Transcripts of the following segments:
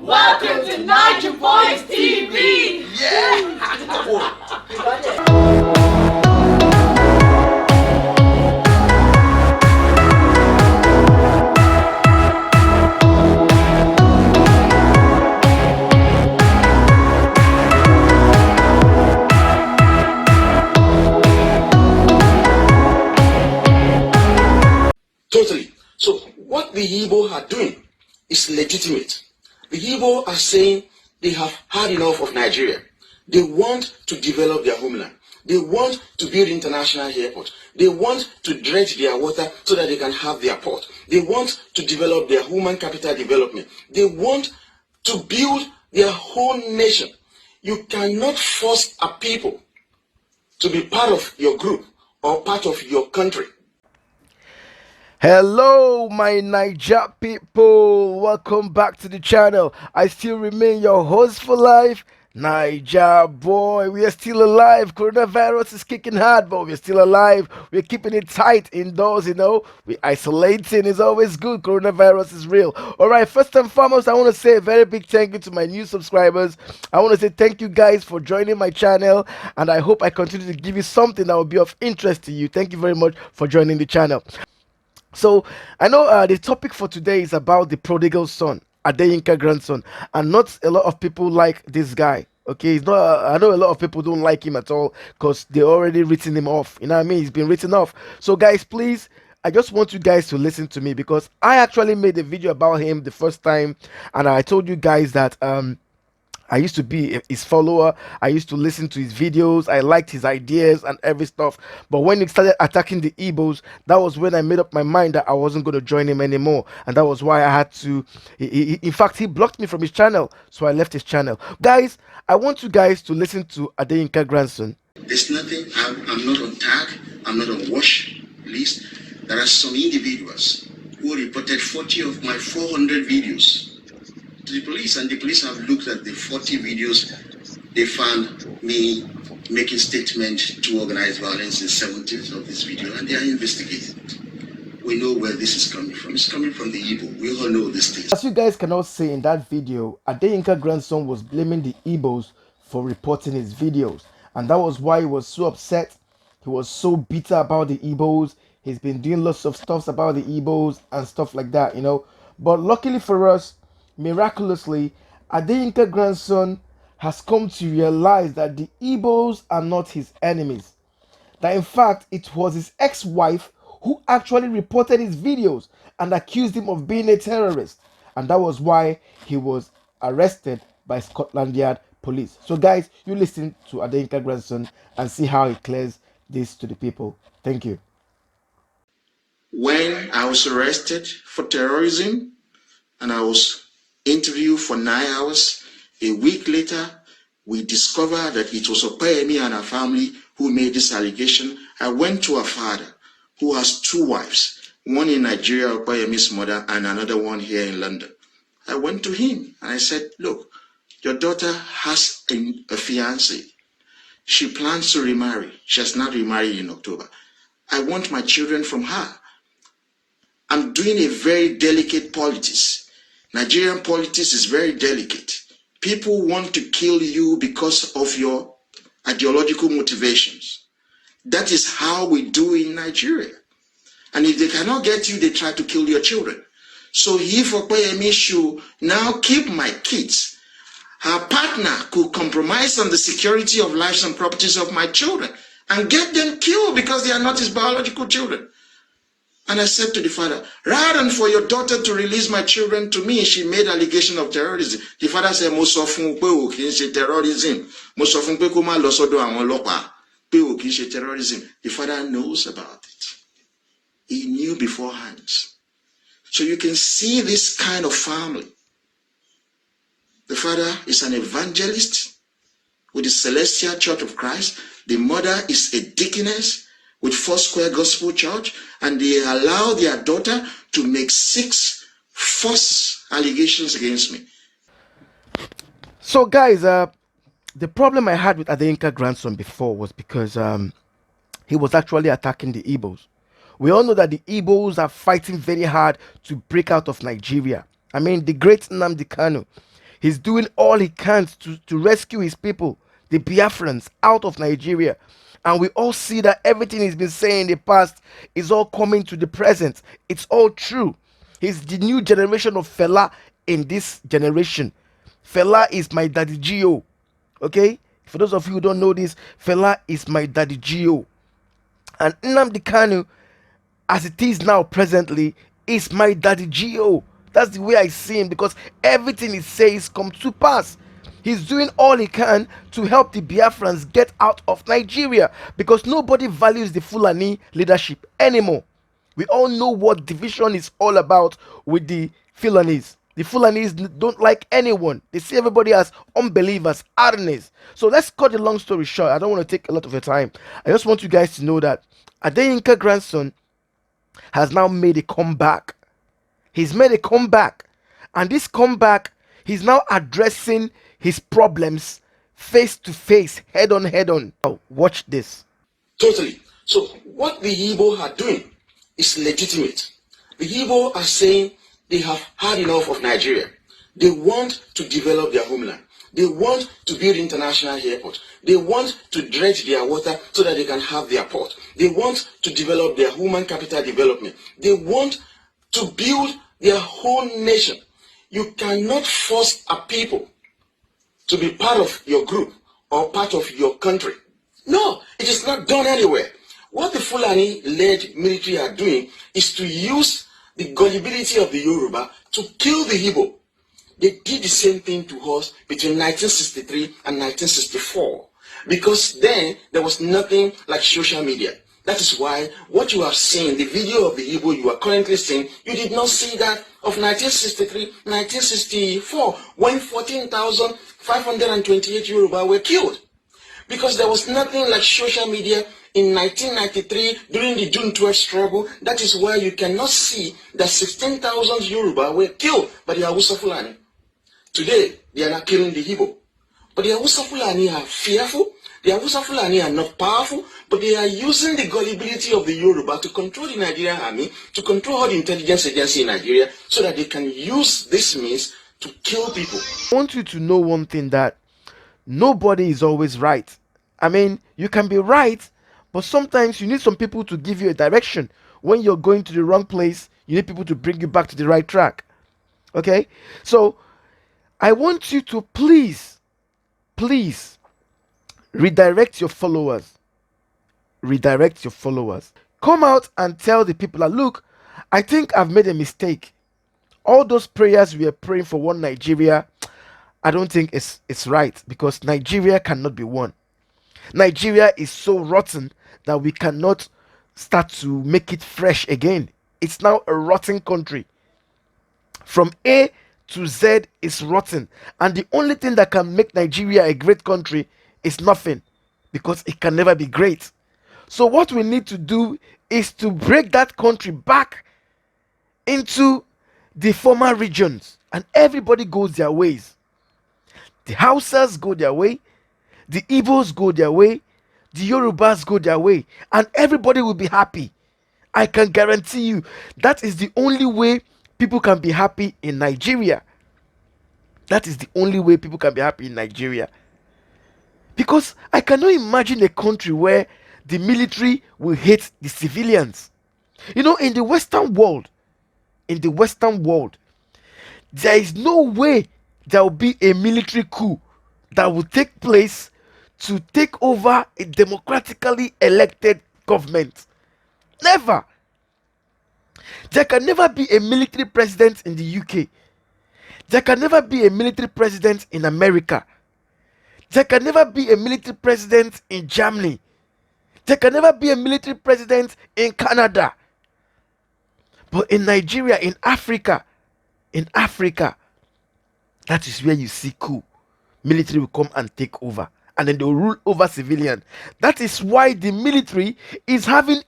Welcome to Niger Boys TV! Yeah! Totally. So what the Igbo are doing is legitimate. The Igbo are saying they have had enough of Nigeria. They want to develop their homeland. They want to build international airport. They want to dredge their water so that they can have their port. They want to develop their human capital development. They want to build their whole nation. You cannot force a people to be part of your group or part of your country. Hello my Niger people, welcome back to the channel. I still remain your host for life, Niger boy. We are still alive. Coronavirus is kicking hard, but we're still alive. We're keeping it tight indoors, we're isolating. It's always good. Coronavirus is real. Alright, first and foremost, I want to say a very big thank you to my new subscribers. I want to say thank you guys for joining my channel, and I hope I continue to give you something that will be of interest to you. Thank you very much for joining the channel. So I know the topic for today is about the prodigal son, Adeyinka grandson, and not a lot of people like this guy. Okay, it's not. I know a lot of people don't like him at all because they already written him off. You know what I mean? He's been written off. So guys, please, I just want you guys to listen to me because I actually made a video about him the first time, and I told you guys that I used to be his follower. I used to listen to his videos. I liked his ideas and every stuff. But when he started attacking the Igbos, that was when I made up my mind that I wasn't going to join him anymore. And that was why I had to. In fact, he blocked me from his channel. So I left his channel. Guys, I want you guys to listen to Adeyinka grandson. There's nothing. I'm not on tag. I'm not on watch list. There are some individuals who reported 40 of my 400 videos to the police, and the police have looked at the 40 videos. They found me making statements to organize violence in 17 of this video, and they are investigating. We know where this is coming from. It's coming from the Igbo. We all know this thing. As you guys can all see in that video, Adeyinka grandson was blaming the Igbos for reporting his videos, and that was why he was so upset. He was so bitter about the Igbos. He's been doing lots of stuff about the Igbos and stuff like that, But luckily for us, miraculously, Adeyinka grandson has come to realize that the Igbos are not his enemies. That in fact, it was his ex-wife who actually reported his videos and accused him of being a terrorist. And that was why he was arrested by Scotland Yard police. So guys, you listen to Adeyinka grandson and see how he clears this to the people. Thank you. When I was arrested for terrorism and I was interviewed for 9 hours, a week later, we discovered that it was Opeyemi and her family who made this allegation. I went to her father, who has 2 wives, one in Nigeria, Opeyemi's mother, and another one here in London. I went to him and I said, look, your daughter has a fiancé. She plans to remarry. She has not remarried in October. I want my children from her. I'm doing a very delicate politics. Nigerian politics is very delicate. People want to kill you because of your ideological motivations. That is how we do in Nigeria. And if they cannot get you, they try to kill your children. So if Opeyemi should now keep my kids, her partner could compromise on the security of lives and properties of my children and get them killed because they are not his biological children. And I said to the father, rather than for your daughter to release my children to me, she made allegation of terrorism. The father said, most often terrorism. Most often terrorism. The father knows about it. He knew beforehand. So you can see this kind of family. The father is an evangelist with the Celestial Church of Christ. The mother is a deaconess with Foursquare Gospel Church, and they allow their daughter to make 6 false allegations against me. So guys, the problem I had with Adeyinka grandson before was because he was actually attacking the Igbos. We all know that the Igbos are fighting very hard to break out of Nigeria. I mean, the great Nnamdi Kanu, He's doing all he can to rescue his people, the Biafrans, out of Nigeria. And we all see that everything he's been saying in the past is all coming to the present. It's all true. He's the new generation of Fela in this generation. Fela is my daddy Gio. Okay? For those of you who don't know this, Fela is my daddy Gio. And Nnamdi Kanu, as it is now presently, is my daddy Gio. That's the way I see him, because everything he says comes to pass. He's doing all he can to help the Biafrans get out of Nigeria, because nobody values the Fulani leadership anymore. We all know what division is all about with the Fulanis. The Fulanis don't like anyone. They see everybody as unbelievers, arnes. So let's cut the long story short. I don't want to take a lot of your time. I just want you guys to know that Adeyinka grandson has now made a comeback. He's made a comeback. And this comeback, he's now addressing his problems face to face, head on, head on. Now, watch this. Totally. So what the Igbo are doing is legitimate. The Igbo are saying they have had enough of Nigeria. They want to develop their homeland. They want to build international airport. They want to dredge their water so that they can have their port. They want to develop their human capital development. They want to build their whole nation. You cannot force a people to be part of your group or part of your country. No, it is not done anywhere. What the Fulani-led military are doing is to use the gullibility of the Yoruba to kill the Igbo. They did the same thing to us between 1963 and 1964, because then there was nothing like social media. That is why what you have seen, the video of the Igbo you are currently seeing, you did not see that of 1963, 1964, when 14,528 Yoruba were killed. Because there was nothing like social media in 1993 during the June 12th struggle. That is why you cannot see that 16,000 Yoruba were killed by the Hausa Fulani. Today, they are not killing the Igbo. But the Hausa Fulani are fearful. The Hausa Fulani are not powerful, but they are using the gullibility of the Yoruba to control the Nigerian army, to control all the intelligence agency in Nigeria, so that they can use this means to kill people. I want you to know one thing, that nobody is always right. I mean, you can be right, but sometimes you need some people to give you a direction. When you're going to the wrong place, you need people to bring you back to the right track. Okay? So, I want you to please redirect your followers. Redirect your followers. Come out and tell the people that, look, I think I've made a mistake. All those prayers we are praying for one Nigeria, I don't think it's right, because Nigeria cannot be one. Nigeria is so rotten that we cannot start to make it fresh again. It's now a rotten country. From A to Z is rotten. And the only thing that can make Nigeria a great country is nothing, because it can never be great. So what we need to do is to break that country back into the former regions, and everybody goes their ways. The Hausas go their way, the Igbos go their way, the Yorubas go their way, and everybody will be happy. I can guarantee you that is the only way people can be happy in Nigeria. That is the only way people can be happy in Nigeria. Because I cannot imagine a country where the military will hate the civilians. You know, in the Western world, there is no way there will be a military coup that will take place to take over a democratically elected government. Never. There can never be a military president in the UK. There can never be a military president in America. There can never be a military president in Germany. There can never be a military president in Canada. But in Nigeria, in Africa, that is where you see coup. Military will come and take over, and then they will rule over civilians. That is why the military is having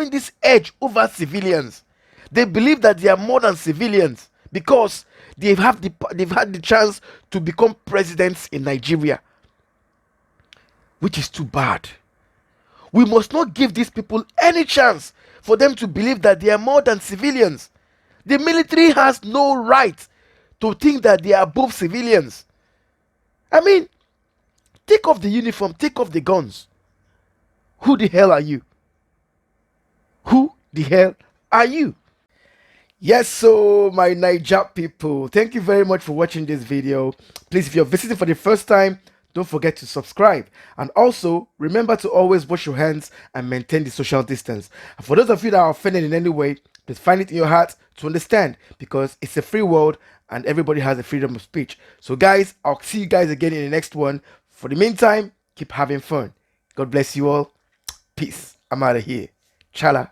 this edge over civilians. They believe that they are more than civilians because they've had the chance to become presidents in Nigeria, which is too bad. We must not give these people any chance for them to believe that they are more than civilians. The military has no right to think that they are above civilians. I mean, take off the uniform, take off the guns. Who the hell are you? Who the hell are you? Yes, so my Naija people, thank you very much for watching this video. Please, if you're visiting for the first time, don't forget to subscribe. And also, remember to always wash your hands and maintain the social distance. And for those of you that are offended in any way, please find it in your heart to understand, because it's a free world and everybody has a freedom of speech. So guys, I'll see you guys again in the next one. For the meantime, keep having fun. God bless you all. Peace. I'm out of here. Chala.